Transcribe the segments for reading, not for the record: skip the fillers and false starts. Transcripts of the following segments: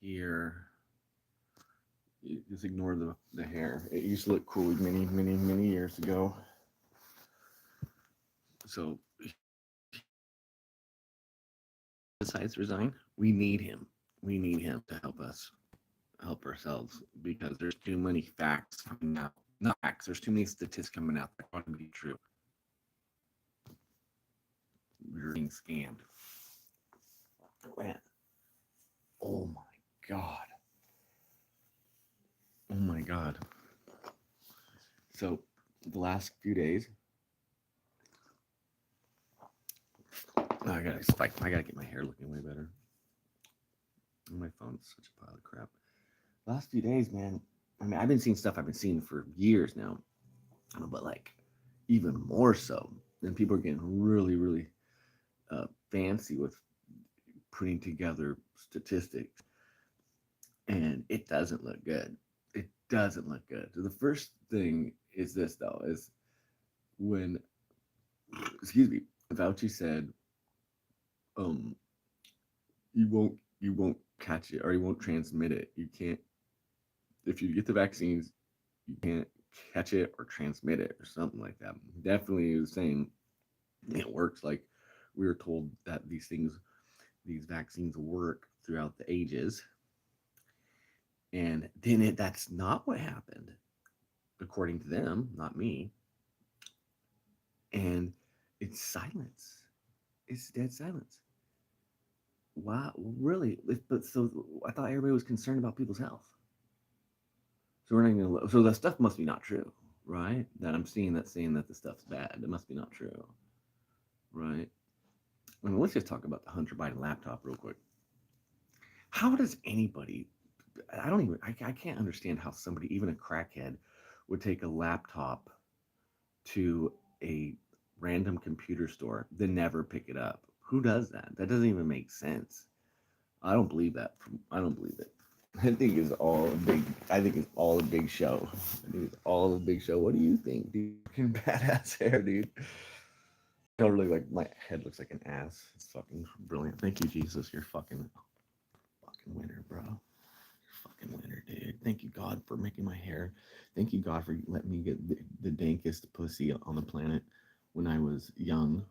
ear. Just ignore the hair. It used to look cool many years ago. So decides to resign. We need him. We need him to help us help ourselves because there's too many facts coming out. Not facts. There's too many statistics coming out that want to be true. We're being scammed. Man. Oh my god. Oh my god. So the last few days, I gotta spike. I gotta get my hair looking way better. My phone's such a pile of crap. Last few days, man. I mean, I've been seeing stuff I've been seeing for years now, but like even more so. And people are getting really fancy with putting together statistics, and it doesn't look good. It doesn't look good. So the first thing is this though: is when, excuse me, Fauci said, um, you won't catch it or you won't transmit it. You can't if you get the vaccines, you can't catch it or transmit it or something like that. Definitely was saying it works like we were told that these vaccines work throughout the ages. And then that's not what happened, according to them, not me. And it's silence. It's dead silence. Wow, really? But so I thought everybody was concerned about people's health. So we're not gonna. So that stuff must be not true, right? That I'm seeing that saying that the stuff's bad. It must be not true, right? I mean, let's just talk about the Hunter Biden laptop real quick. How does anybody? I don't even. I can't understand how somebody, even a crackhead, would take a laptop to a random computer store, then never pick it up. Who does that? That doesn't even make sense. I don't believe that. I don't believe it. I think it's all a big. I think it's all a big show. I think it's all a big show. What do you think, dude? Fucking badass hair, dude. Totally like my head looks like an ass. It's fucking brilliant. Thank you, Jesus. You're fucking winner, bro. You're fucking winner, dude. Thank you, God, for making my hair. Thank you, God, for letting me get the dankest pussy on the planet when I was young.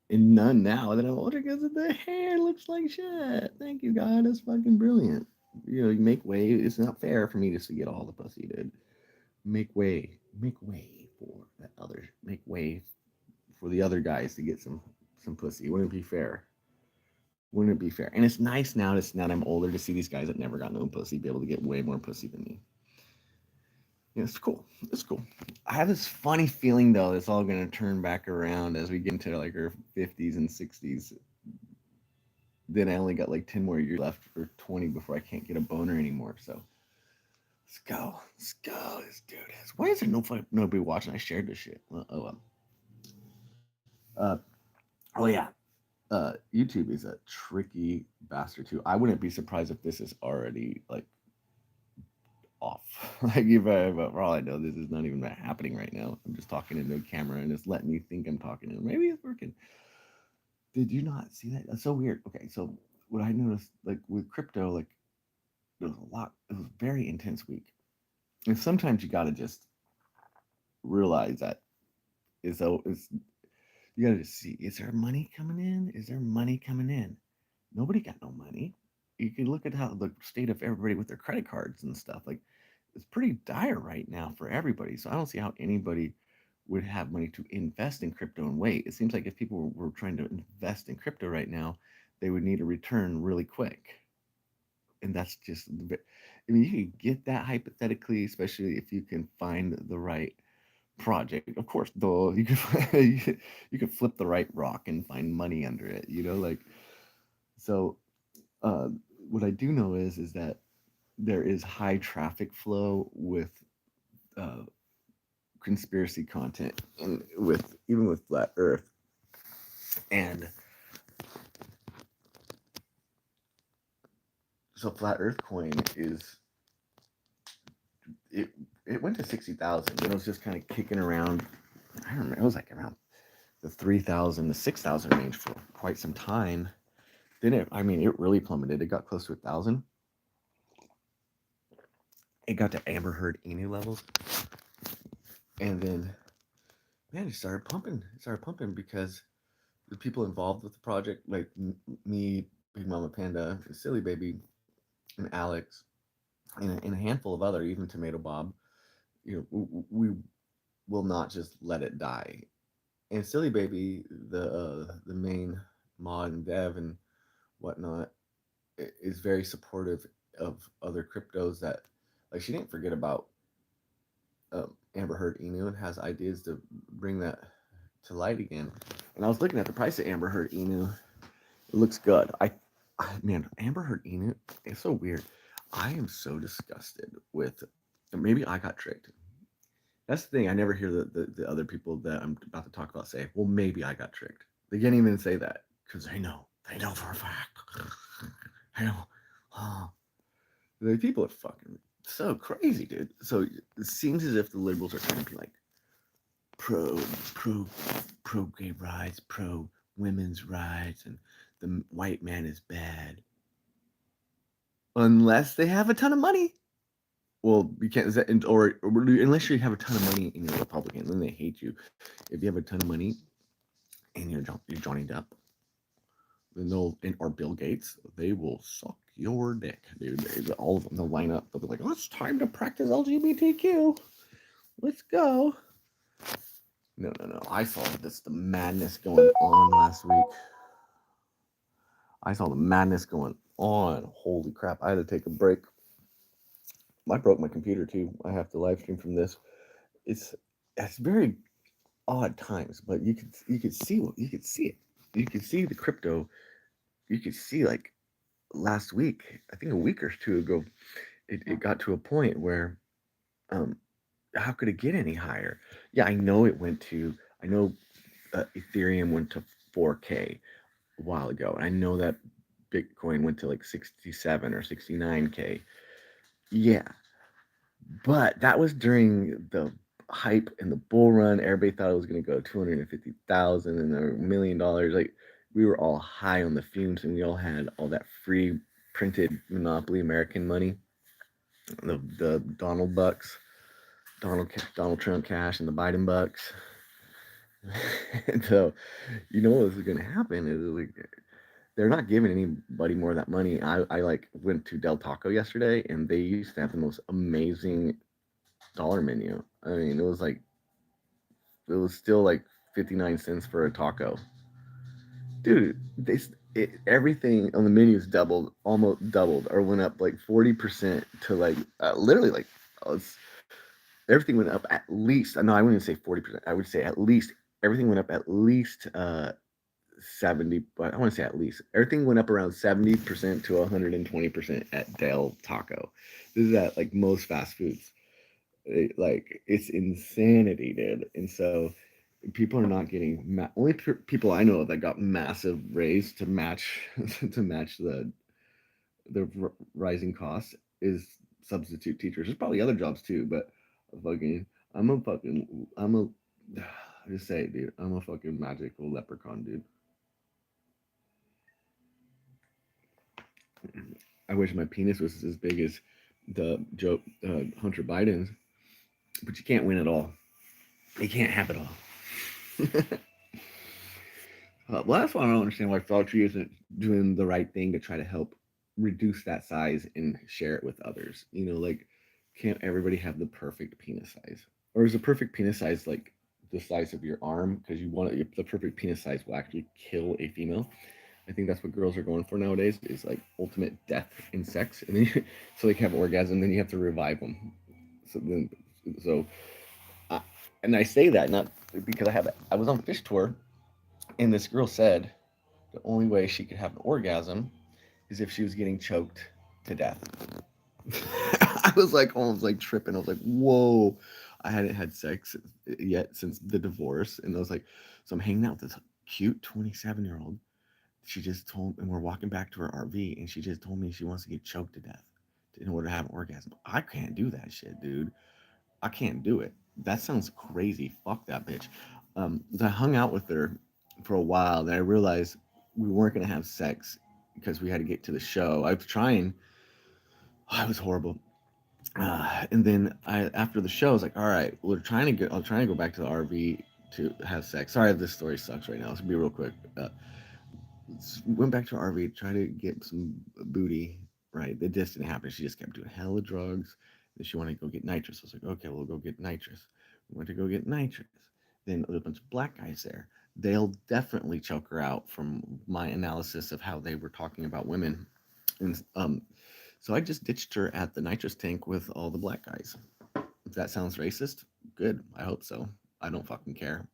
And none now that I'm older because the hair looks like shit. Thank you, God. That's fucking brilliant. You make way. It's not fair for me just to get all the pussy, dude. Make way for that other. Make way for the other guys to get some pussy. Wouldn't it be fair? Wouldn't it be fair? And it's nice now that I'm older to see these guys that never got no pussy be able to get way more pussy than me. Yeah, it's cool. It's cool. I have this funny feeling though it's all gonna turn back around as we get into like our 50s and 60s. Then I only got like 10 more years left or 20 before I can't get a boner anymore. So let's go. Let's go. Let's do this. Why is there nobody watching? I shared this shit. Uh, oh yeah. YouTube is a tricky bastard too. I wouldn't be surprised if this is already like off. Like if I, but for all I know, this is not even happening right now. I'm just talking into a camera and it's letting me think I'm talking to. Maybe it's working. Did you not see that? That's so weird. Okay, so what I noticed, like with crypto, like there was a lot. It was a very intense week, and sometimes you gotta just realize that is you gotta just see, is there money coming in? Is there money coming in? Nobody got no money. You can look at how the state of everybody with their credit cards and stuff. Like it's pretty dire right now for everybody. So I don't see how anybody would have money to invest in crypto and wait. It seems like if people were trying to invest in crypto right now, they would need a return really quick. And that's just, I mean, you can get that hypothetically, especially if you can find the right project. Of course, though, you could you could flip the right rock and find money under it. Like so. Uh, what I do know is that there is high traffic flow with uh, conspiracy content and with even with flat Earth, and so flat Earth coin is it it went to 60,000, and it was just kind of kicking around. I don't remember. It was like around the 3,000 to 6,000 range for quite some time. Then it really plummeted. It got close to 1,000, It got to Amber Heard Emu levels, and then man, it started pumping. It started pumping because the people involved with the project, like me, Big Mama Panda, Silly Baby, and Alex, and a handful of other, even Tomato Bob, we will not just let it die. And Silly Baby, the main mod and dev and whatnot, is very supportive of other cryptos that, like, she didn't forget about Amber Heard Emu and has ideas to bring that to light again. And I was looking at the price of Amber Heard Emu. It looks good. Man, Amber Heard Emu, it's so weird. I am so disgusted with. Maybe I got tricked. That's the thing. I never hear the other people that I'm about to talk about say, well, maybe I got tricked. They can't even say that because they know. They know for a fact. I know. Oh, the people are fucking so crazy, dude. So it seems as if the liberals are trying to be like pro, pro, pro gay rights, pro women's rights, and the white man is bad. Unless they have a ton of money. Well, you can't, or unless you have a ton of money and you're a Republican, then they hate you. If you have a ton of money and you're Johnny Depp, then or Bill Gates, they will suck your dick, dude. All of them, they'll line up. They'll be like, "Oh, it's time to practice LGBTQ. Let's go." No, no, no. I saw the madness going on last week. I saw the madness going on. Holy crap! I had to take a break. I broke my computer too. I have to live stream from this. It's it's very odd times, but you could see it. You could see the crypto. You could see like last week, I think a week or two ago, it got to a point where um how could it get any higher? Yeah, I know it went to I know Ethereum went to 4K a while ago. And I know that Bitcoin went to like 67 or 69K. Yeah, but that was during the hype and the bull run. Everybody thought it was going to go 250,000 and $1 million. Like we were all high on the fumes, and we all had all that free printed monopoly American money, the Donald bucks, Donald Trump cash, and the Biden bucks. And so, what was going to happen is like they're not giving anybody more of that money. I like went to Del Taco yesterday, and they used to have the most amazing dollar menu. I mean, it was still like 59 cents for a taco. Dude, everything on the menu is doubled, almost doubled, or went up like 40% to like literally like everything went up at least. No, I wouldn't say 40%. I would say at least everything went up at least 70, but I want to say at least everything went up around 70% to 120% at Del Taco. This is at like most fast foods. It's insanity, dude. And so people are not getting only people I know that got massive raise to match to match the rising costs is substitute teachers. There's probably other jobs too, but fucking I'm a I just say it, dude. I'm a fucking magical leprechaun, dude. I wish my penis was as big as the Joe Hunter Biden's, but you can't win it all. You can't have it all. Well, that's why I don't understand why Fauci isn't doing the right thing to try to help reduce that size and share it with others. Like, can't everybody have the perfect penis size? Or is the perfect penis size like the size of your arm? Because the perfect penis size will actually kill a female. I think that's what girls are going for nowadays is like ultimate death in sex, and then so they can have orgasm, then you have to revive them. So then, so, I, and I say that not because I was on fish tour, and this girl said the only way she could have an orgasm is if she was getting choked to death. I was like almost like tripping. I was like, whoa. I hadn't had sex yet since the divorce. And I was like, so I'm hanging out with this cute 27-year-old. She just told, and we're walking back to her RV, and she just told me she wants to get choked to death in order to have an orgasm. I can't do that shit, dude. I can't do it. That sounds crazy. Fuck that bitch. I hung out with her for a while, then I realized we weren't gonna have sex because we had to get to the show. I was trying. Oh, it was horrible. And then after the show, I was like, all right, I'm trying to go back to the RV to have sex. Sorry if this story sucks right now. Let's be real quick. Went back to her RV, tried to get some booty. Right, it just didn't happen. She just kept doing hella drugs. Then she wanted to go get nitrous. I was like, okay, we'll go get nitrous. We went to go get nitrous. Then there's a bunch of black guys there. They'll definitely choke her out from my analysis of how they were talking about women. And so I just ditched her at the nitrous tank with all the black guys. If that sounds racist, good. I hope so. I don't fucking care.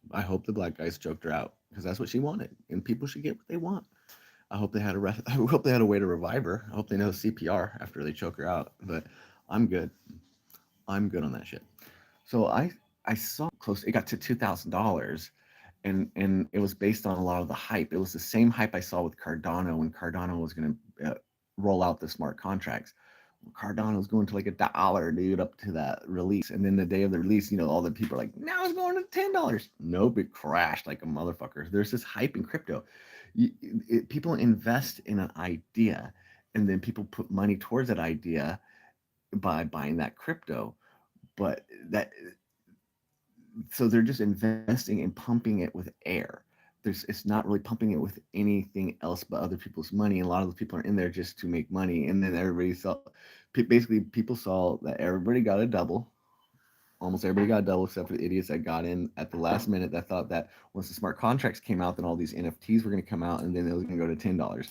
I hope the black guys choked her out because that's what she wanted, and people should get what they want. I hope they had I hope they had a way to revive her. I hope they know CPR after they choke her out. But I'm good. I'm good on that shit. So I saw close. It got to $2,000, and it was based on a lot of the hype. It was the same hype I saw with Cardano when Cardano was going to roll out the smart contracts. Cardano was going to like $1, dude, up to that release. And then the day of the release, all the people are like, now it's going to $10. Nope, it crashed like a motherfucker. There's this hype in crypto. People invest in an idea, and then people put money towards that idea by buying that crypto. But so they're just investing and pumping it with air. It's not really pumping it with anything else but other people's money. And a lot of the people are in there just to make money. And then everybody saw, basically, people saw that everybody got a double. Almost everybody got a double except for the idiots that got in at the last minute that thought that once the smart contracts came out, then all these NFTs were going to come out and then it was going to go to $10.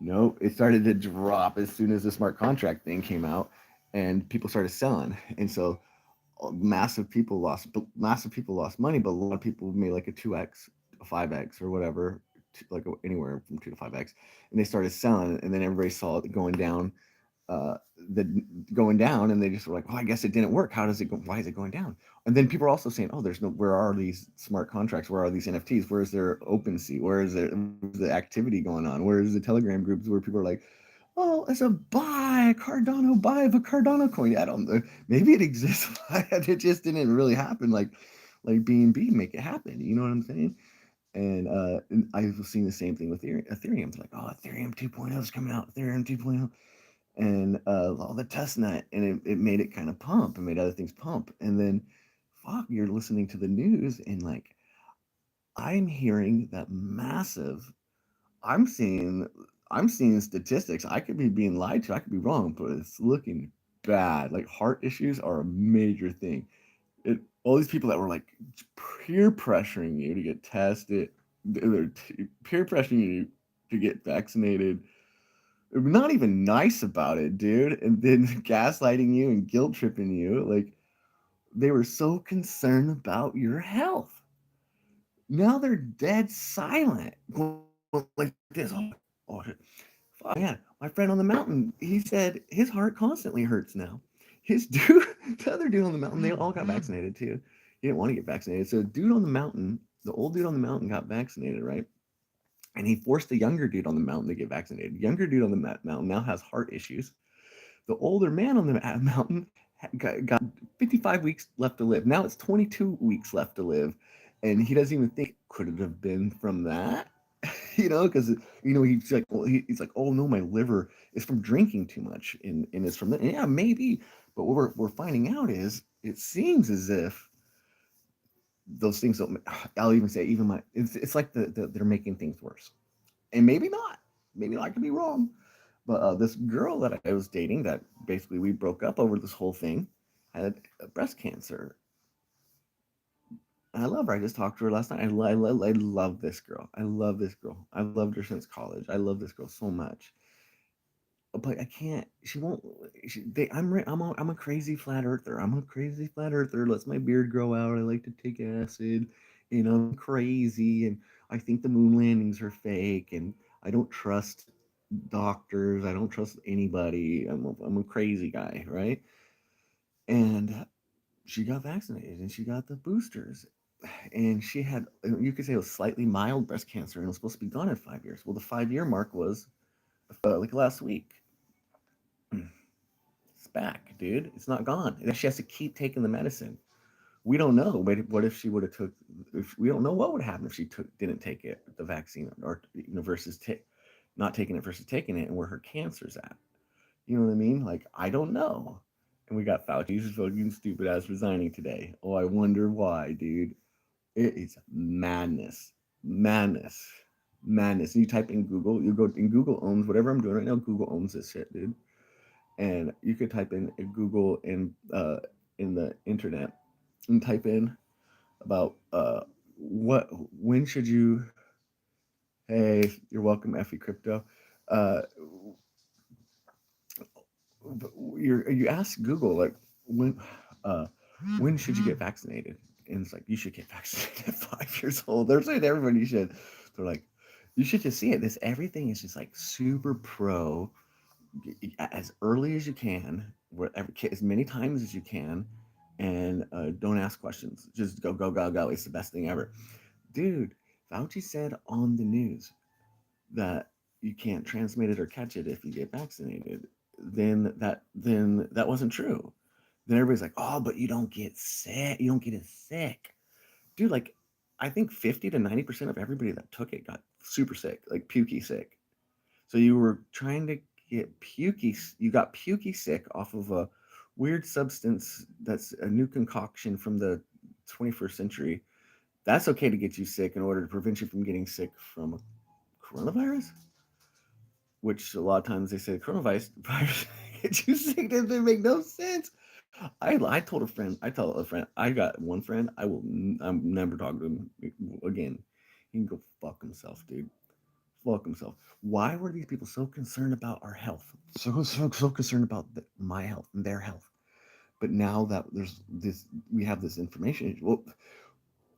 Nope, it started to drop as soon as the smart contract thing came out, and people started selling. And so massive people lost money, but a lot of people made like a 2x, a 5x, or whatever, like anywhere from 2 to 5x, and they started selling, and then everybody saw it going down, uh, the going down, and they just were like, well, I guess it didn't work. How does it go? Why is it going down? And then people are also saying, oh, there's no, where are these smart contracts? Where are these NFTs? Where is their OpenSea? Where's the activity going on? Where is the Telegram groups where people are like, oh, it's a buy Cardano, buy of a Cardano coin. I don't know. Maybe it exists. It just didn't really happen. Like BNB make it happen. You know what I'm saying? And I've seen the same thing with Ethereum. It's like, oh, Ethereum 2.0 is coming out. Ethereum 2.0, and all the test net, and it made it kind of pump. It made other things pump, and then, fuck, you're listening to the news, and like, I'm hearing that massive. I'm seeing I'm seeing statistics. I could be being lied to. I could be wrong, but it's looking bad. Like heart issues are a major thing. All these people that were like peer pressuring you to get tested, they're peer pressuring you to get vaccinated. They're not even nice about it, dude. And then gaslighting you and guilt tripping you. Like they were so concerned about your health. Now they're dead silent. Going like this. Oh, shit. Fuck, man, my friend on the mountain, he said his heart constantly hurts now. His dude, the other dude on the mountain, they all got vaccinated too. He didn't want to get vaccinated. So, dude on the mountain, the old dude on the mountain got vaccinated, right? And he forced the younger dude on the mountain to get vaccinated. Younger dude on the mountain now has heart issues. The older man on the mountain got 55 weeks left to live. Now it's 22 weeks left to live. And he doesn't even think, could it have been from that? Because he's like, well, he's like, oh no, my liver is from drinking too much, and it's from that. Yeah, maybe, but what we're finding out is it seems as if those things don't. I'll even say even my it's like they're making things worse, and maybe not. Maybe I could be wrong, but this girl that I was dating, that basically we broke up over this whole thing, had breast cancer. I love her. I just talked to her last night. I love this girl. I love this girl. I've loved her since college. I love this girl so much. But I can't. She won't. I'm a crazy flat earther. I'm a crazy flat earther. Lets my beard grow out. I like to take acid. I'm crazy, and I think the moon landings are fake, and I don't trust doctors. I don't trust anybody. I'm a crazy guy, right? And she got vaccinated, and she got the boosters, and she had, you could say, it was slightly mild breast cancer, and it was supposed to be gone in 5 years. Well, the 5 year mark was like last week. It's back, dude. It's not gone. And she has to keep taking the medicine. We don't know. What if she would have took? If we don't know what would happen if she didn't take it, the vaccine, or versus not taking it versus taking it, and where her cancer's at. You know what I mean? Like I don't know. And we got Fauci's fucking stupid ass resigning today. Oh, I wonder why, dude. It is madness. Madness. Madness. And you type in Google, you go in Google owns whatever I'm doing right now, Google owns this shit, dude. And you could type in Google in the internet and type in about what when should you hey, you're welcome, Effie Crypto. Uh, you ask Google like when uh, when should you get vaccinated? And it's like you should get vaccinated at 5 years old. They're saying everybody should. They're like you should just see it. This everything is just like super pro as early as you can, wherever as many times as you can, and don't ask questions. Just go go go go. It's the best thing ever, dude. Fauci said on the news that you can't transmit it or catch it if you get vaccinated, then that wasn't true. Then everybody's like, oh, but you don't get sick. You don't get as sick, dude. Like, I think 50 to 90% of everybody that took it got super sick, like pukey sick. So you were trying to get pukey. You got pukey sick off of a weird substance that's a new concoction from the 21st century. That's okay to get you sick in order to prevent you from getting sick from a coronavirus, which a lot of times they say coronavirus gets you sick. That doesn't make no sense. I told a friend, I tell a friend, I got one friend, I'm never talking to him again. He can go fuck himself, dude. Fuck himself. Why were these people so concerned about our health? So concerned about my health and their health. But now that there's this, we have this information. Well,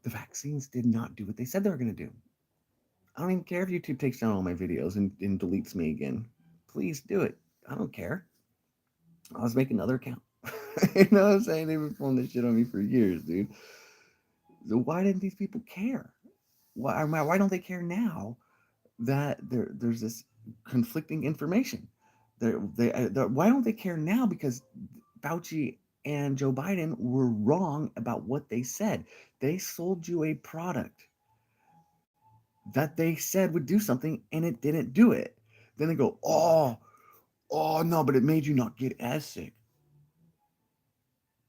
the vaccines did not do what they said they were going to do. I don't even care if YouTube takes down all my videos and deletes me again. Please do it. I don't care. I was making another account. You know what I'm saying? They've been pulling this shit on me for years, dude. So why didn't these people care? Why don't they care now that there's this conflicting information? Why don't they care now? Because Fauci and Joe Biden were wrong about what they said. They sold you a product that they said would do something and it didn't do it. Then they go, oh no, but it made you not get as sick.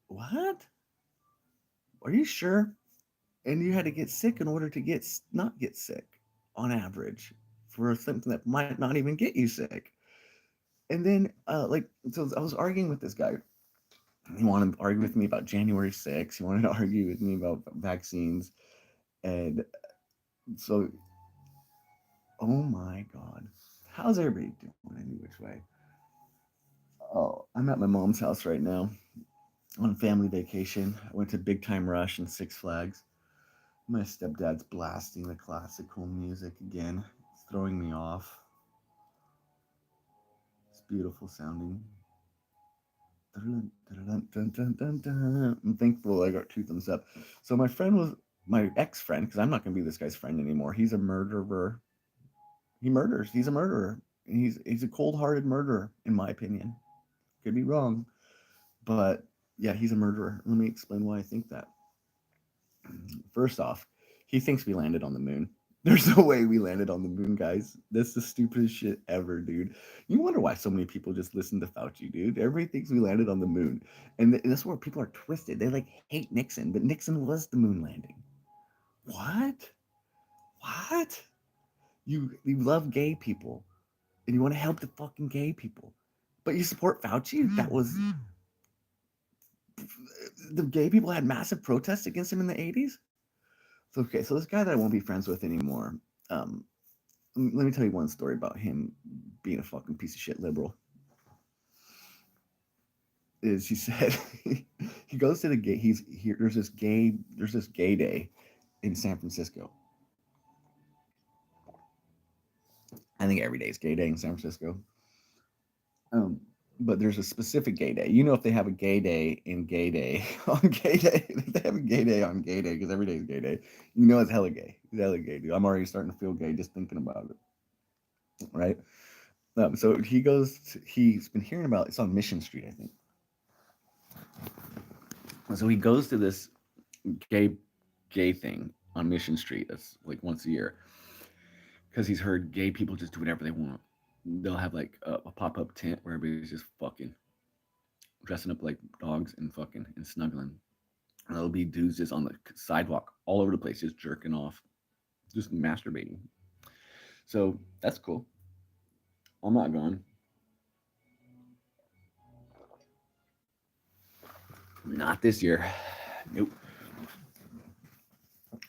What? Are you sure? And you had to get sick in order to not get sick on average for something that might not even get you sick. And then so I was arguing with this guy. He wanted to argue with me about January 6th. He wanted to argue with me about vaccines. And so, oh my God. How's everybody doing any which way? Oh, I'm at my mom's house right now on family vacation. I went to Big Time Rush and Six Flags. My stepdad's blasting the classical music again. It's throwing me off. It's beautiful sounding. I'm thankful I got two thumbs up. So my friend was my ex-friend, because I'm not gonna be this guy's friend anymore. He's a murderer. He murders. He's a murderer. He's a cold-hearted murderer, in my opinion. Could be wrong, but yeah, he's a murderer. Let me explain why I think that. First off, he thinks we landed on the moon. There's no way we landed on the moon, guys. That's the stupidest shit ever, dude. You wonder why so many people just listen to Fauci, dude. Everybody thinks we landed on the moon. And that's where people are twisted. They like hate Nixon, but Nixon was the moon landing. What? What? You love gay people and you want to help the fucking gay people. But you support Fauci? That was the gay people had massive protests against him in the 80s. So okay, so this guy that I won't be friends with anymore, um, let me tell you one story about him being a fucking piece of shit liberal. Is he said he goes to the gay he's here there's this gay day in San Francisco. I think every day is gay day in San Francisco. Um, but there's a specific gay day. You know, if they have a gay day in gay day on gay day, if they have a gay day on gay day, because every day is gay day, you know it's hella gay. It's hella gay, dude. I'm already starting to feel gay just thinking about it. Right? So he's been hearing about it's on Mission Street, I think. So he goes to this gay thing on Mission Street. That's like once a year because he's heard gay people just do whatever they want. They'll have like a pop up tent where everybody's just fucking. dressing up like dogs and fucking and snuggling. And there'll be dudes just on the sidewalk all over the place, just jerking off, just masturbating. So that's cool. I'm not going. Not this year. Nope.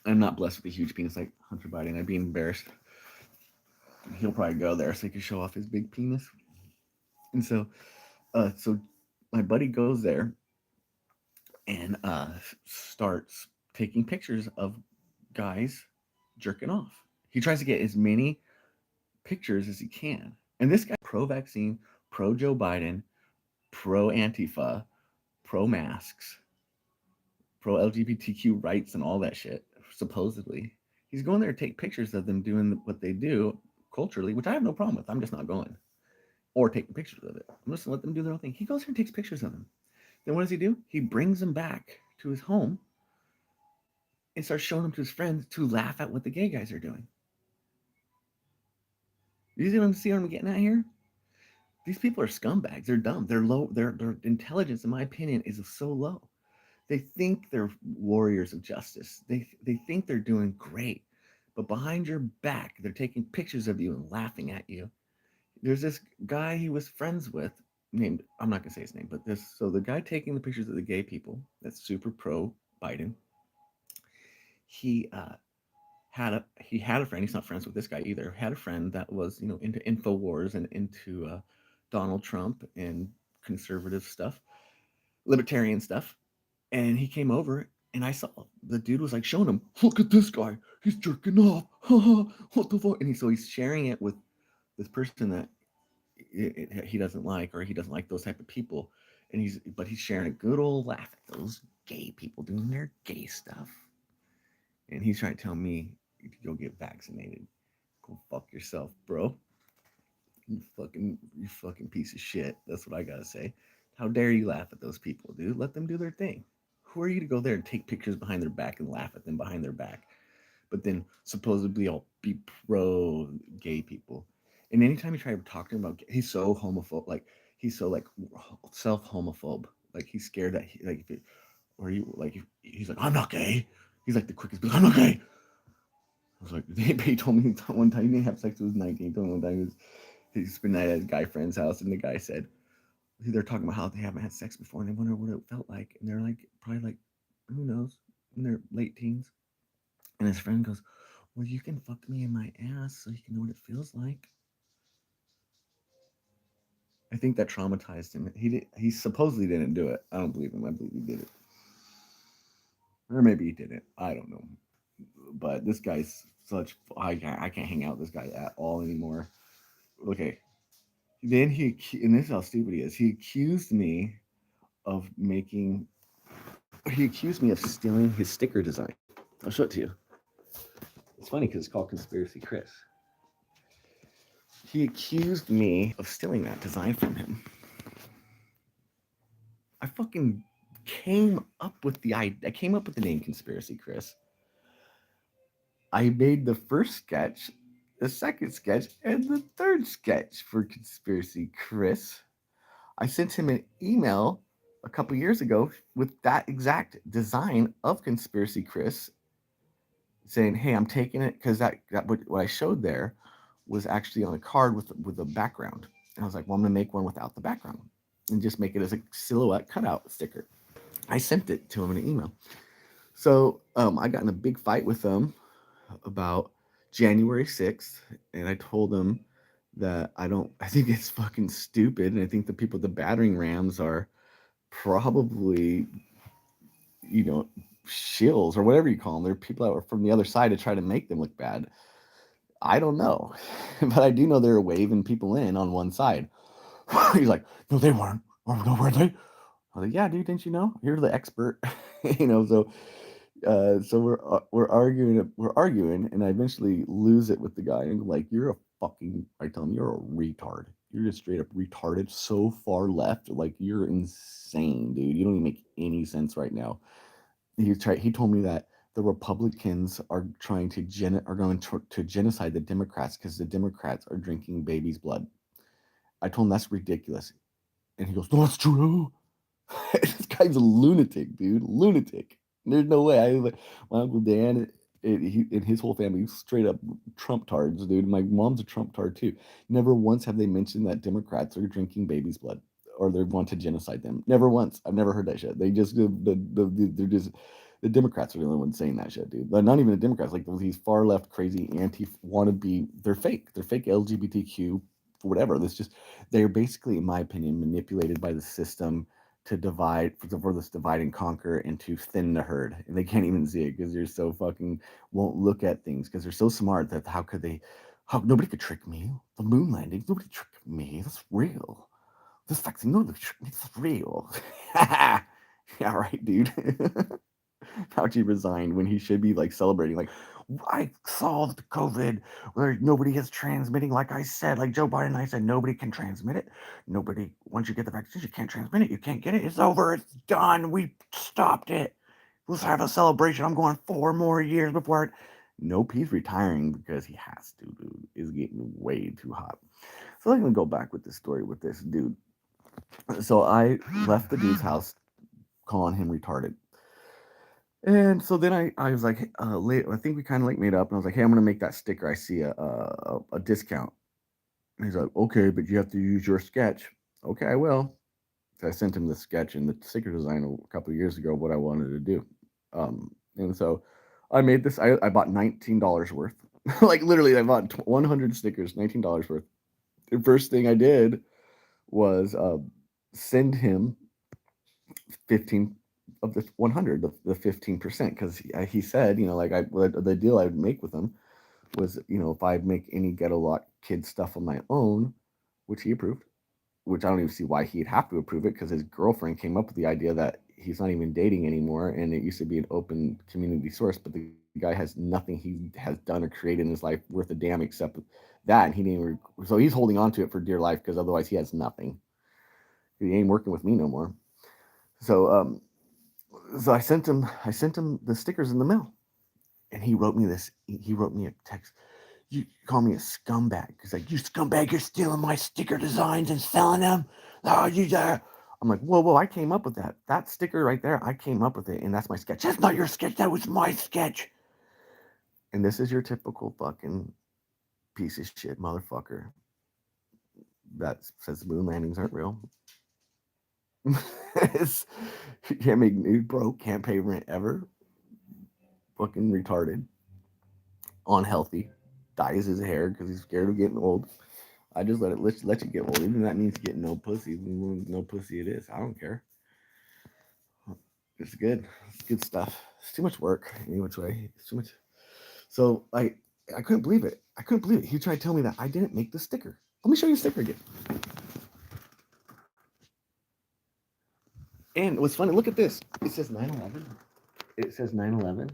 I'm not blessed with a huge penis like Hunter Biden. I'd be embarrassed. He'll probably go there so he can show off his big penis. And so my buddy goes there and starts taking pictures of guys jerking off. He tries to get as many pictures as he can. And this guy, pro vaccine, pro Joe Biden, pro Antifa, pro masks, pro LGBTQ rights, and all that shit, supposedly. He's going there to take pictures of them doing what they do culturally, which I have no problem with. I'm just not going or taking pictures of it. I'm just going to let them do their own thing. He goes here and takes pictures of them. Then what does he do? He brings them back to his home and starts showing them to his friends to laugh at what the gay guys are doing. You see what I'm getting at here? These people are scumbags. They're dumb. They're low. Their intelligence, in my opinion, is so low. They think they're warriors of justice. They think they're doing great, but behind your back, they're taking pictures of you and laughing at you. There's this guy he was friends with named, I'm not gonna say his name, but the guy taking the pictures of the gay people, that's super pro Biden. He had a friend. He's not friends with this guy either. Had a friend that was into Infowars and into Donald Trump and conservative stuff, libertarian stuff. And he came over, and I saw the dude was like showing him, look at this guy, he's jerking off. What the fuck? And so he's sharing it with this person that he doesn't like, or he doesn't like those type of people. And he's sharing a good old laugh at those gay people doing their gay stuff. And he's trying to tell me to go get vaccinated. Go fuck yourself, bro. You fucking piece of shit. That's what I gotta say. How dare you laugh at those people, dude? Let them do their thing. Who are you to go there and take pictures behind their back and laugh at them behind their back? But then supposedly I'll be pro gay people. And anytime you try to talk to him about, he's so homophobe, like he's so like self homophobe, like he's scared that like if it, or you like he's like I'm not gay. He's like the quickest. I'm not gay. I was like, he told me one time he didn't have sex when he was 19. He told me one time he spent the night at his guy friend's house, and the guy said they're talking about how they haven't had sex before, and they wonder what it felt like, and they're like probably like who knows in their late teens, and his friend goes, well, you can fuck me in my ass so you can know what it feels like. I think that traumatized him. He supposedly didn't do it. I don't believe him. I believe he did it, or maybe he didn't. I don't know. But this guy's such. I can't hang out with this guy at all anymore. Okay. Then and this is how stupid he is. He accused me of making. He accused me of stealing his sticker design. I'll show it to you. It's funny because it's called Conspiracy Chris. He accused me of stealing that design from him. I fucking came up with I came up with the name Conspiracy Chris. I made the first sketch, the second sketch, and the third sketch for Conspiracy Chris. I sent him an email a couple years ago with that exact design of Conspiracy Chris, saying, "Hey, I'm taking it," because what I showed there was actually on a card with a background. And I was like, "Well, I'm gonna make one without the background and just make it as a silhouette cutout sticker." I sent it to him in an email. So I got in a big fight with him about January 6th, and I told him that I think it's fucking stupid, and I think the people at the battering rams are probably, you know, shills or whatever you call them. They're people that were from the other side to try to make them look bad. I don't know, but I do know they were waving people in on one side. He's like, no, they weren't. Oh, no, were they? I was like, yeah, dude, didn't you know? You're the expert, so we're arguing, and I eventually lose it with the guy, and like, I tell him you're a retard. You're just straight up retarded, so far left, like you're insane, dude. You don't even make any sense right now. He told me that the Republicans are going to genocide the Democrats because the Democrats are drinking babies' blood. I told him that's ridiculous, and he goes, "No, that's true." This guy's a lunatic, dude. Lunatic. There's no way. I like my uncle Dan. He and his whole family straight up Trump tards, dude. My mom's a Trump tard too. Never once have they mentioned that Democrats are drinking babies' blood or they want to genocide them. Never once. I've never heard that shit. They just they're just the Democrats are the only ones saying that shit, dude. Like, not even the Democrats, like these far left crazy anti wannabe. They're fake. They're fake LGBTQ whatever. This just they're basically, in my opinion, manipulated by the system to divide for this divide and conquer and to thin the herd. And they can't even see it because they're so fucking won't look at things because they're so smart that how could they? How nobody could trick me? The moon landing, nobody tricked me. That's real. This vaccine, nobody tricked me. It's real. Yeah, right, dude. Fauci resigned when he should be like celebrating, like I solved COVID where nobody is transmitting. Like I said, like Joe Biden, I said nobody can transmit it. Nobody, once you get the vaccine, you can't transmit it. You can't get it. It's over. It's done. We stopped it. Let's have a celebration. I'm going 4 more years before it. Nope, he's retiring because he has to, dude. It's getting way too hot. So I'm gonna go back with this story with this dude. So I left the dude's house calling him retarded. And so then I was like, late, I think we kind of like made up, and I was like, hey, I'm gonna make that sticker. I see a discount. And he's like, okay, but you have to use your sketch. Okay, I will. So I sent him the sketch and the sticker design a couple of years ago of what I wanted to do. And so I made this. I bought $19 worth. Like literally, I bought 100 stickers, $19 worth. The first thing I did was send him 15 of the 100, the 15%, because he said, like the deal I would make with him was, if I make any ghetto lot kid stuff on my own, which he approved, which I don't even see why he'd have to approve it because his girlfriend came up with the idea that he's not even dating anymore and it used to be an open community source, but the guy has nothing he has done or created in his life worth a damn except that, and he didn't even, so he's holding on to it for dear life because otherwise he has nothing. He ain't working with me no more. So so I sent him the stickers in the mail, and he wrote me this. He wrote me a text. You call me a scumbag. He's like, you scumbag, you're stealing my sticker designs and selling them. Oh, you there? I'm like, whoa, whoa, I came up with that. That sticker right there, I came up with it, and that's my sketch. That's not your sketch. That was my sketch. And this is your typical fucking piece of shit motherfucker that says the moon landings aren't real. You can't make new broke, can't pay rent ever. Fucking retarded, unhealthy, dyes his hair because he's scared of getting old. I just let you get old. Even that means getting no pussy. No pussy it is. I don't care. It's good. It's good stuff. It's too much work. Any which way. It's too much. So I couldn't believe it. I couldn't believe it. He tried to tell me that I didn't make the sticker. Let me show you the sticker again. And what's funny, look at this. It says 9/11. It says 9/11.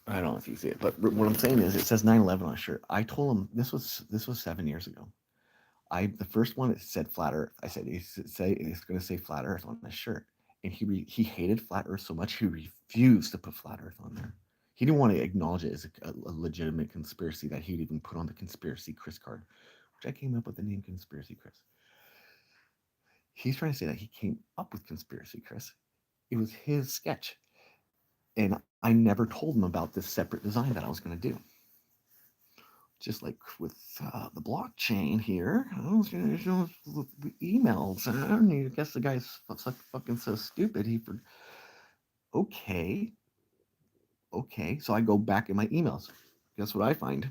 I don't know if you see it, but what I'm saying is it says 9/11 on a shirt. I told him this was 7 years ago. The first one it said flat Earth. I said it's going to say flat Earth on the shirt, and he hated flat Earth so much he refused to put flat Earth on there. He didn't want to acknowledge it as a legitimate conspiracy that he'd even put on the conspiracy Chris card, which I came up with the name Conspiracy Chris. He's trying to say that he came up with Conspiracy Chris. It was his sketch, and I never told him about this separate design that I was going to do. Just like with the blockchain here, emails. I guess the guy's fucking so stupid. Okay, okay. So I go back in my emails. Guess what I find?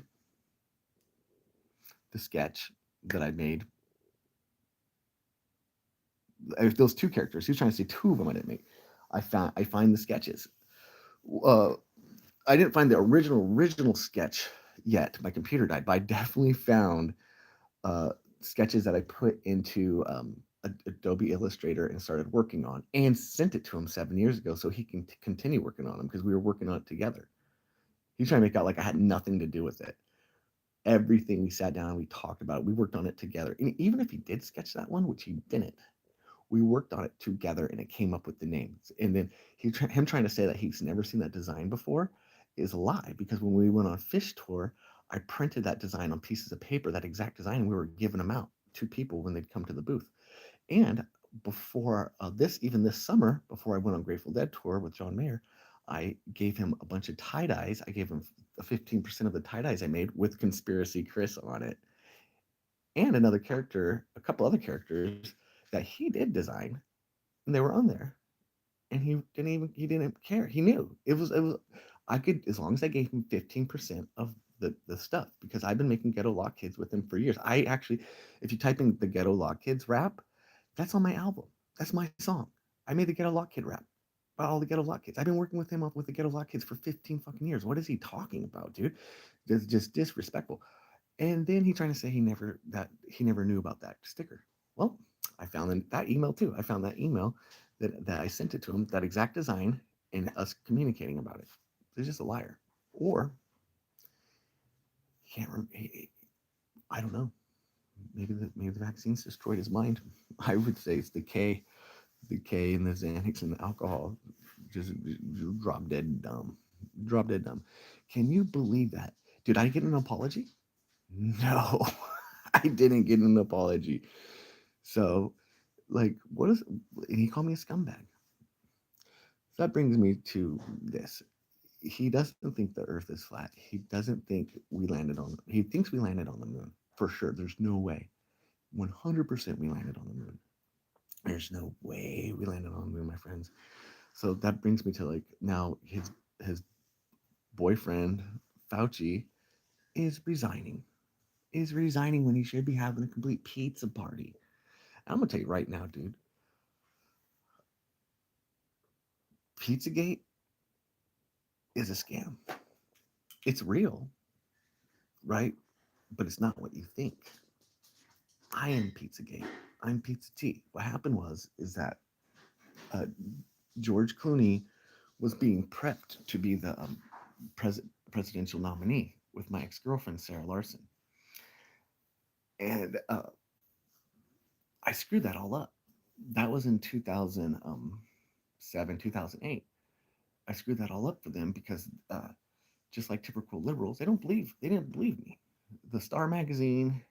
The sketch that I made. Those two characters. He was trying to say two of them I didn't make. I find the sketches. Uh, I didn't find the original sketch yet. My computer died, but I definitely found uh, sketches that I put into Adobe Illustrator and started working on, and sent it to him 7 years ago so he can continue working on them because we were working on it together. He's trying to make out like I had nothing to do with it. Everything we sat down, we talked about it, we worked on it together. And even if he did sketch that one, which he didn't, we worked on it together and it came up with the names. And then him trying to say that he's never seen that design before is a lie because when we went on fish tour, I printed that design on pieces of paper, that exact design, and we were giving them out to people when they'd come to the booth. And before even this summer, before I went on Grateful Dead tour with John Mayer, I gave him a bunch of tie dyes. I gave him 15% of the tie dyes I made with Conspiracy Chris on it, and another character, a couple other characters that he did design, and they were on there. And he didn't care. He knew it was I could, as long as I gave him 15% of the stuff, because I've been making Ghetto Lock Kids with him for years. I actually, if you type in the Ghetto Lock Kids rap, that's on my album. That's my song. I made the Ghetto Lock Kid rap about all the Ghetto Lock Kids. I've been working with him up with the Ghetto Lock Kids for 15 fucking years. What is he talking about, dude? It's just disrespectful. And then he trying to say he never knew about that sticker. Well, I found that email too. I found that email that I sent it to him, that exact design, and us communicating about it. He's just a liar, or he can't. I don't know. Maybe the vaccines destroyed his mind. I would say it's the K and the Xanax and the alcohol. Just drop dead dumb. Drop dead dumb. Can you believe that? Did I get an apology? No, I didn't get an apology. So, like, what is? And he called me a scumbag. So that brings me to this. He doesn't think the Earth is flat. He doesn't think we landed on. He thinks we landed on the moon for sure. There's no way. 100% we landed on the moon. There's no way we landed on the moon, my friends. So that brings me to, like, now his boyfriend Fauci is resigning. Is resigning when he should be having a complete pizza party. I'm gonna tell you right now, dude. Pizzagate is a scam. It's real, right? But it's not what you think. I am Pizzagate. I'm Pizza T. What happened was is that uh, George Clooney was being prepped to be the presidential nominee with my ex girlfriend Sarah Larson, and I screwed that all up. That was in 2007, 2008. I screwed that all up for them because just like typical liberals, they didn't believe me. The Star Magazine,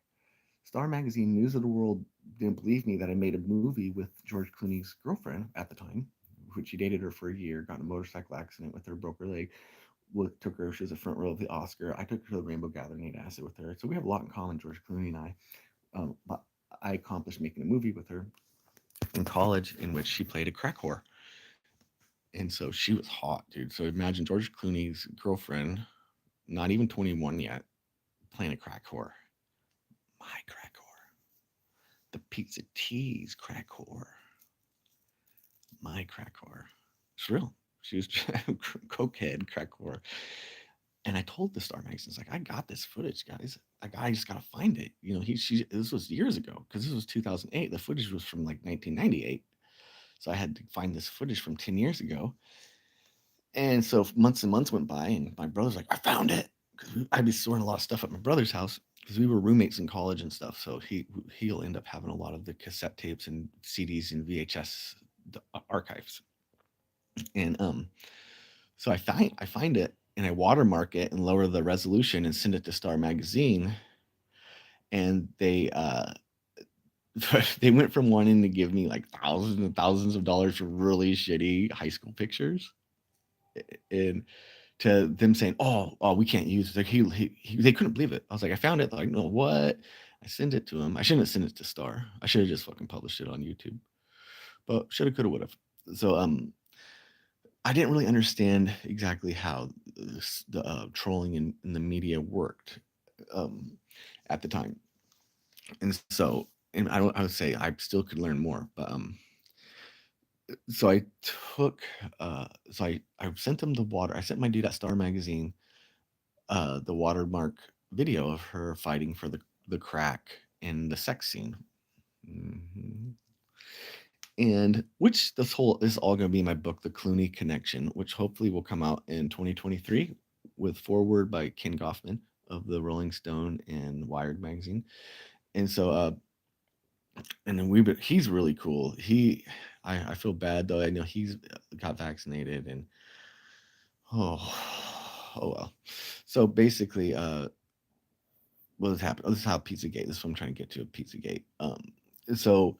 News of the World didn't believe me that I made a movie with George Clooney's girlfriend at the time, which he dated her for a year, got in a motorcycle accident with her, broke her leg, took her, she was the front row of the Oscar. I took her to the Rainbow Gathering, ate acid with her. So we have a lot in common, George Clooney and I. But I accomplished making a movie with her in college in which she played a crack whore. And so she was hot, dude. So imagine George Clooney's girlfriend, not even 21 yet, playing a crack whore. My crack whore. The pizza tease crack whore. My crack whore. It's real. She was cokehead crack whore. And I told the Star Magazine, like, I got this footage, guys. Like, I just gotta find it. You know, this was years ago because this was 2008. The footage was from like 1998. So I had to find this footage from 10 years ago. And so months and months went by, and my brother's like, I found it. Because I'd be storing a lot of stuff at my brother's house because we were roommates in college and stuff. So he'll end up having a lot of the cassette tapes and CDs and VHS archives. And so I find it and I watermark it and lower the resolution and send it to Star Magazine. And they went from wanting to give me like thousands and thousands of dollars for really shitty high school pictures, and to them saying, "Oh, we can't use it." Like they couldn't believe it. I was like, "I found it." They're like, "No, what?" I sent it to him. I shouldn't have sent it to Star. I should have just fucking published it on YouTube. But shoulda, coulda, woulda. So I didn't really understand exactly how the trolling in the media worked um, at the time, and so and I would say I still could learn more. But so I took I sent them the water. I sent my dude at Star Magazine the watermark video of her fighting for the crack and the sex scene. hmm And which this is all going to be in my book, The Clooney Connection, which hopefully will come out in 2023 with foreword by Ken Goffman of the Rolling Stone and Wired magazine. And so, and then he's really cool. I feel bad though. I know he's got vaccinated and oh, oh well. So basically, what has happened? Oh, this is how Pizzagate. This is what I'm trying to get to. Pizzagate. So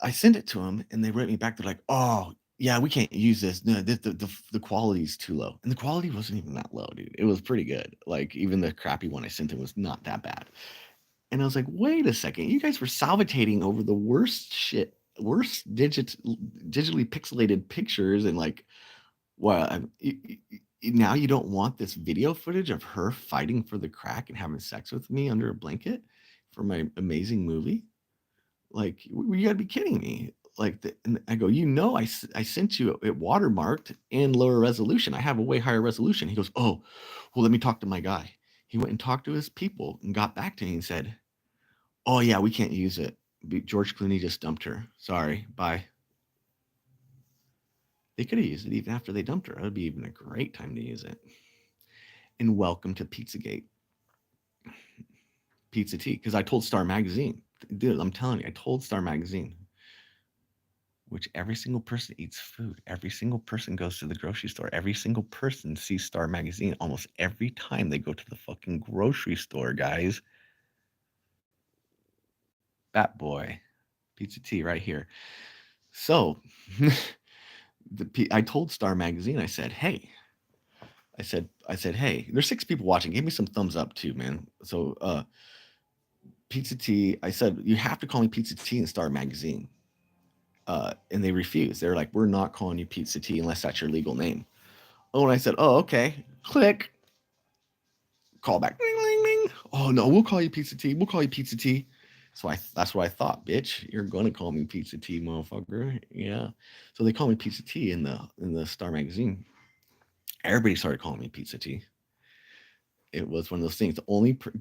I sent it to them, and they wrote me back. They're like, "Oh, yeah, we can't use this. No, the quality is too low." And the quality wasn't even that low, dude. It was pretty good. Like even the crappy one I sent them was not that bad. And I was like, "Wait a second, you guys were salvatating over the worst shit, digitally pixelated pictures, and like, well, now you don't want this video footage of her fighting for the crack and having sex with me under a blanket for my amazing movie? Like, you gotta be kidding me." Like, and I go, I sent you it watermarked and lower resolution. I have a way higher resolution. He goes, "Oh, well, let me talk to my guy." He went and talked to his people and got back to me and said, "Oh, yeah, we can't use it. George Clooney just dumped her. Sorry, bye." They could have used it even after they dumped her. That would be even a great time to use it. And welcome to Pizzagate, Pizza Tea, because I told Star Magazine, dude, I'm telling you, I told Star Magazine, which every single person eats food. Every single person goes to the grocery store. Every single person sees Star Magazine almost every time they go to the fucking grocery store, guys. Bat boy, Pizza Tea right here. So, I told Star Magazine, I said, "Hey, hey, there's 6 people watching. Give me some thumbs up too, man." So, Pizza Tea, I said, "You have to call me Pizza Tea in Star Magazine." And they refused. They're like, "We're not calling you Pizza Tea unless that's your legal name." Oh, and I said, "Oh, okay." Click, call back. Ring, ring, ring. "Oh no, we'll call you Pizza Tea. We'll call you Pizza Tea." So that's what I thought, bitch. You're gonna call me Pizza Tea, motherfucker. Yeah. So they call me Pizza Tea in the Star Magazine. Everybody started calling me Pizza Tea. It was one of those things.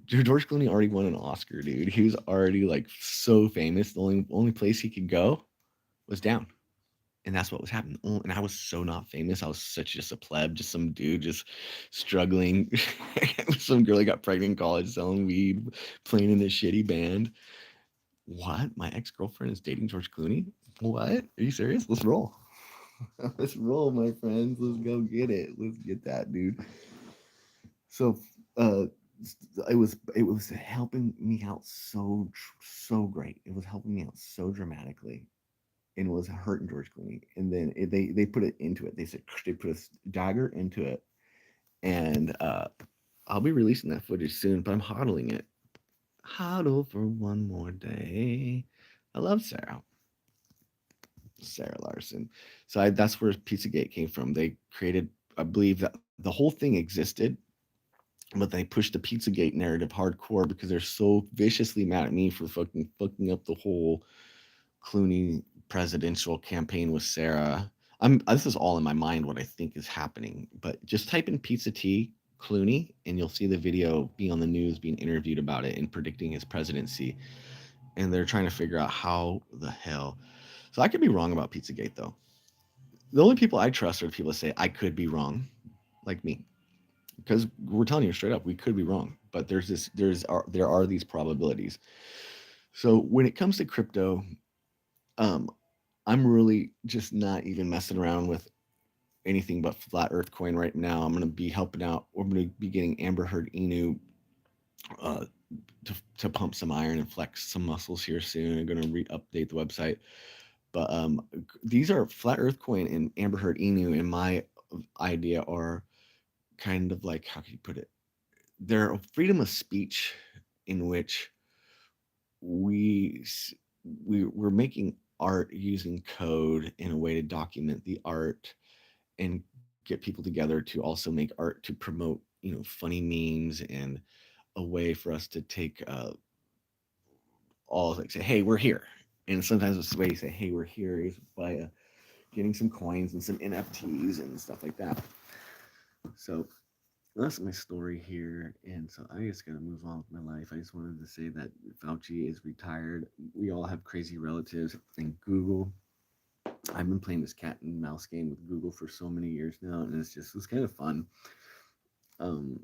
George Clooney already won an Oscar, dude. He was already like so famous. The only place he could go was down, and that's what was happening. And I was so not famous. I was such just a pleb, just some dude just struggling. Some girl that got pregnant in college, selling weed, playing in a shitty band. What? My ex girlfriend is dating George Clooney? What? Are you serious? Let's roll. Let's roll, my friends. Let's go get it. Let's get that, dude. So, uh, it was helping me out so great. It was helping me out so dramatically, and it was hurting George Clooney. And then they put it into it. They said they put a dagger into it, and I'll be releasing that footage soon. But I'm hodling it. Hodl for one more day. I love Sarah Larson. So that's where Pizzagate came from. They created, I believe that the whole thing existed, but they pushed the Pizzagate narrative hardcore because they're so viciously mad at me for fucking up the whole Clooney presidential campaign with Sarah. This is all in my mind what I think is happening, but just type in Pizza Tea Clooney and you'll see the video being on the news, being interviewed about it and predicting his presidency. And they're trying to figure out how the hell. So I could be wrong about Pizzagate though. The only people I trust are the people that say I could be wrong, like me, because we're telling you straight up we could be wrong. But there are these probabilities. So when it comes to crypto, um, I'm really just not even messing around with anything but flat Earth coin right now. I'm going to be helping out. We're going to be getting Amber Heard Inu uh, to pump some iron and flex some muscles here soon. I'm going to update the website. But these are flat Earth coin and Amber Heard Inu. In my idea, are kind of like, how can you put it? They're a freedom of speech in which we we're making art using code in a way to document the art and get people together to also make art to promote funny memes and a way for us to take all like say hey we're here, and sometimes it's the way you say hey we're here is by getting some coins and some nfts and stuff like that. So that's my story here, and so I just gotta move on with my life. I just wanted to say that Fauci is retired. We all have crazy relatives, and Google, I've been playing this cat and mouse game with Google for so many years now, and it's kind of fun. Um,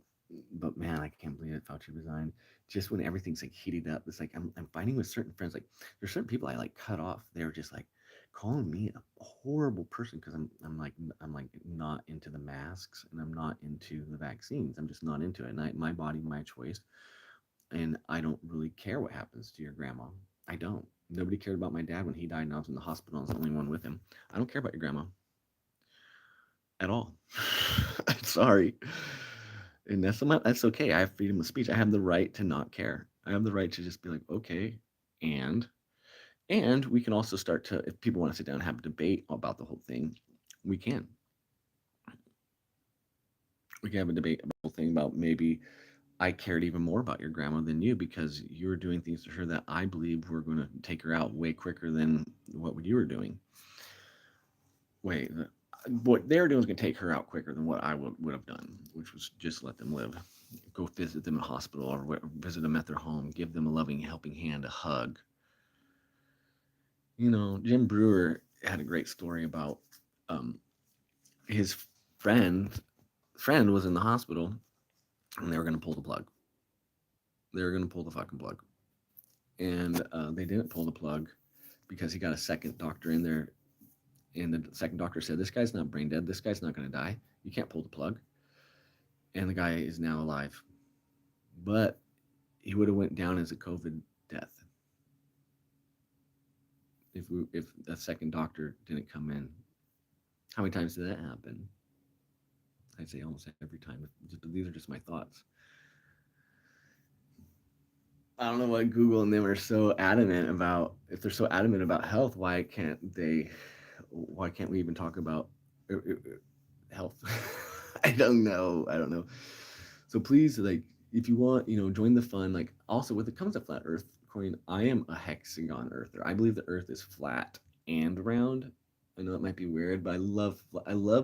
but man, I can't believe that Fauci resigned. Just when everything's like heated up, it's like I'm fighting with certain friends. Like there's certain people I like cut off. They're just like calling me a horrible person because I'm like not into the masks and I'm not into the vaccines. I'm just not into it. And my body, my choice. And I don't really care what happens to your grandma. I don't. Nobody cared about my dad when he died and I was in the hospital. I was the only one with him. I don't care about your grandma at all. I'm sorry. And that's okay. I have freedom of speech. I have the right to not care. I have the right to just be like, okay, and we can also start to, if people want to sit down and have a debate about the whole thing, we can. We can have a debate about the whole thing about maybe I cared even more about your grandma than you because you were doing things to her that I believe were going to take her out way quicker than what you were doing. Wait, what they were doing was going to take her out quicker than what I would have done, which was just let them live. Go visit them in the hospital or visit them at their home, give them a loving, helping hand, a hug. Jim Brewer had a great story about um, his friend friend was in the hospital and they were going to pull the plug. They were going to pull the fucking plug, and they didn't pull the plug because he got a second doctor in there, and the second doctor said, "This guy's not brain dead. This guy's not going to die. You can't pull the plug." And the guy is now alive, but he would have went down as a COVID death if a second doctor didn't come in. How many times did that happen? I'd say almost every time. These are just my thoughts. I don't know what Google and them are so adamant about. If they're so adamant about health, why can't they? Why can't we even talk about health? I don't know. I don't know. So please, like, if you want, join the fun. Like, also, when it comes to flat Earth coin, I am a hexagon Earther. I believe the Earth is flat and round. I know it might be weird, but I love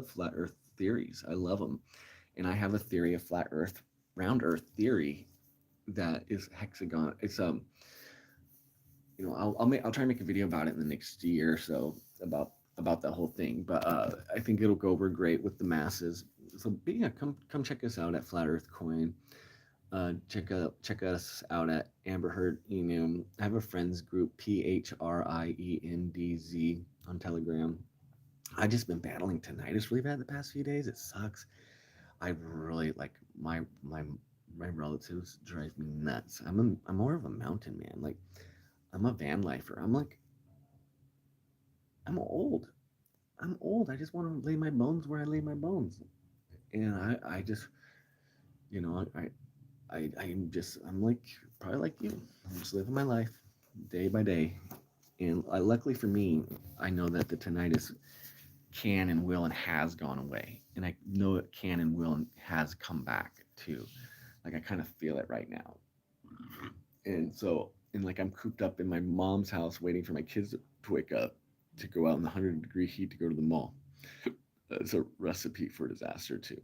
flat Earth theories. I love them, and I have a theory of flat Earth, round Earth theory that is hexagon. It's I'll try and make a video about it in the next year or so about that whole thing. But I think it'll go over great with the masses. So yeah, come check us out at Flat Earth Coin. Check us out at Amber Heard Enum. I have a friends group, PHRIENDZ, on Telegram. I've just been battling tinnitus really bad the past few days. It sucks. I really like my relatives drive me nuts. I'm more of a mountain man. Like, I'm a van lifer. I'm old. I'm old. I just want to lay my bones where I lay my bones. And I just, I'm like, probably like you. I'm just living my life day by day. And luckily for me, I know that the tinnitus can and will and has gone away. And I know it can and will and has come back too. Like, I kind of feel it right now. And like, I'm cooped up in my mom's house waiting for my kids to wake up to go out in the 100-degree heat to go to the mall. It's a recipe for disaster too.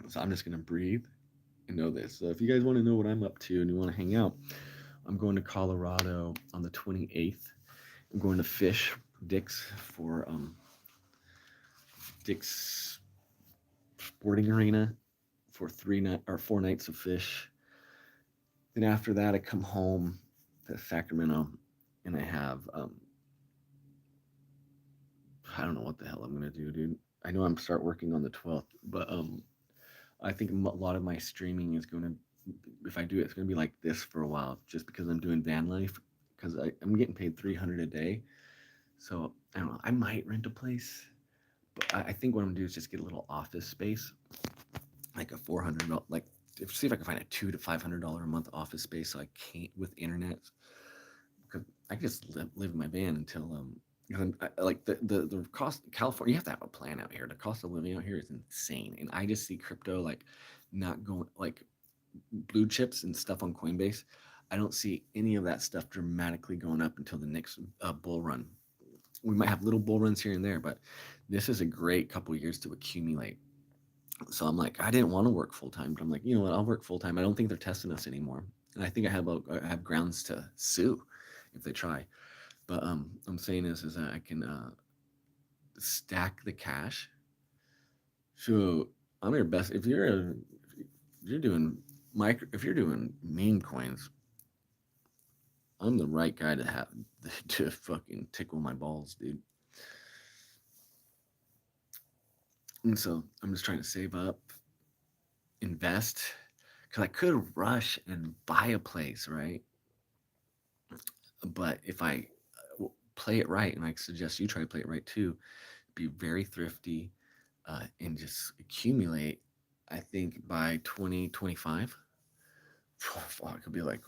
So I'm just gonna breathe and know this. So if you guys want to know what I'm up to and you want to hang out, I'm going to Colorado on the 28th. I'm going to fish Dick's Sporting Arena for 4 nights of fish. Then after that, I come home to Sacramento, and I have I don't know what the hell I'm gonna do, dude. I know I'm start working on the 12th, but I think a lot of my streaming is gonna, if I do it, it's gonna be like this for a while, just because I'm doing van life, because I'm getting paid 300 a day. So I don't know. I might rent a place, but I think what I'm gonna do is just get a little office space, like a 400, like, see if I can find a $200 to $500 a month office space, so I can't with internet, because I can just live in my van until like the cost California, you have to have a plan out here. The cost of living out here is insane, and I just see crypto like not going, like blue chips and stuff on Coinbase. I don't see any of that stuff dramatically going up until the next bull run. We might have little bull runs here and there, but this is a great couple years to accumulate. So I'm like, I didn't want to work full time, but I'm like, you know what? I'll work full time. I don't think they're testing us anymore, and I think I have grounds to sue if they try. But I'm saying is that I can stack the cash. So I'm your best. If you're doing if you're doing meme coins, I'm the right guy to have to fucking tickle my balls, dude. And so I'm just trying to save up, invest, because I could rush and buy a place, right? But if I play it right, and I suggest you try to play it right too, be very thrifty, and just accumulate. I think by 2025, I could be like,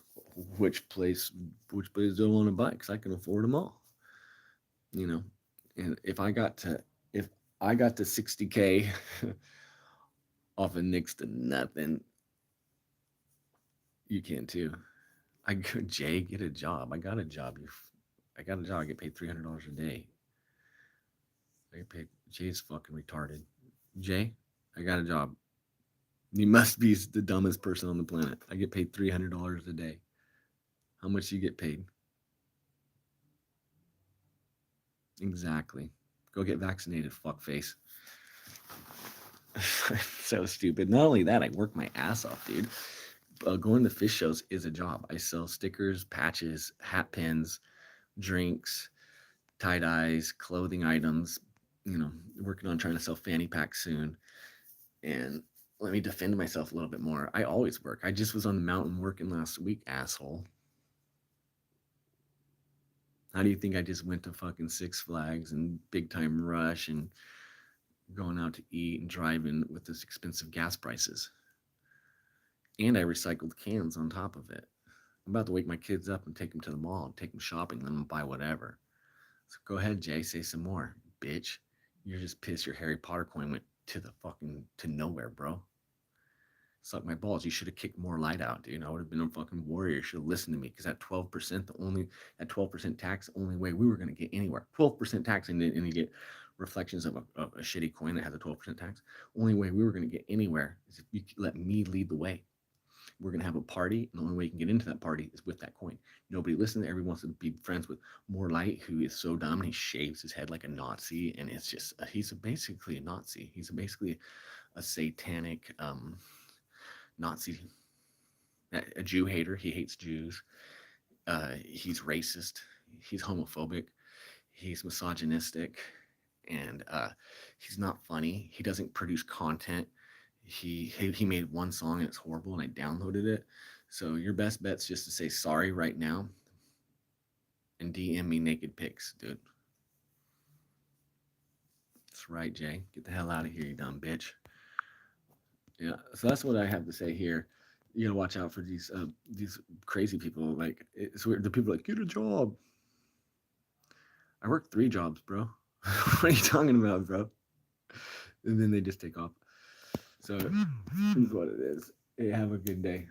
which place, which place do I want to buy? Because I can afford them all, you know. And if I got to 60K off of next to nothing, you can too. I go, Jay, get a job. I got a job. I got a job. I get paid $300 a day. I get paid. Jay's fucking retarded. Jay, I got a job. You must be the dumbest person on the planet. I get paid $300 a day. How much do you get paid? Exactly. Go get vaccinated, fuckface. So stupid. Not only that, I work my ass off, dude. Going to fish shows is a job. I sell stickers, patches, hat pins, drinks, tie dyes, clothing items. You know, working on trying to sell fanny packs soon. And let me defend myself a little bit more. I always work. I just was on the mountain working last week, asshole. How do you think I just went to fucking Six Flags and Big Time Rush and going out to eat and driving with this expensive gas prices? And I recycled cans on top of it. I'm about to wake my kids up and take them to the mall and take them shopping, let them buy whatever. So go ahead, Jay, say some more, bitch. You're just pissed your Harry Potter coin went to the fucking to nowhere, bro. Suck my balls. You should have kicked more light out, dude. I would have been a fucking warrior. You should have listened to me because at 12%, that 12% tax, the only way we were gonna get anywhere. 12% tax and you get reflections of a shitty coin that has a 12% tax. Only way we were gonna get anywhere is if you let me lead the way. We're gonna have a party, and the only way you can get into that party is with that coin. Nobody listens. Everyone wants to be friends with More Light, who is so dumb and he shaves his head like a Nazi, and it's just he's basically a Nazi. He's basically a satanic Nazi, a Jew hater. He hates Jews. He's racist. He's homophobic. He's misogynistic, and he's not funny. He doesn't produce content. He made one song and it's horrible, and I downloaded it. So your best bet's just to say sorry right now and DM me naked pics, dude. That's right, Jay. Get the hell out of here, you dumb bitch. Yeah. So that's what I have to say here. You gotta watch out for these crazy people. Like it's weird. The people are like, get a job. I work 3 jobs, bro. What are you talking about, bro? And then they just take off. So it's what it is. Hey, have a good day.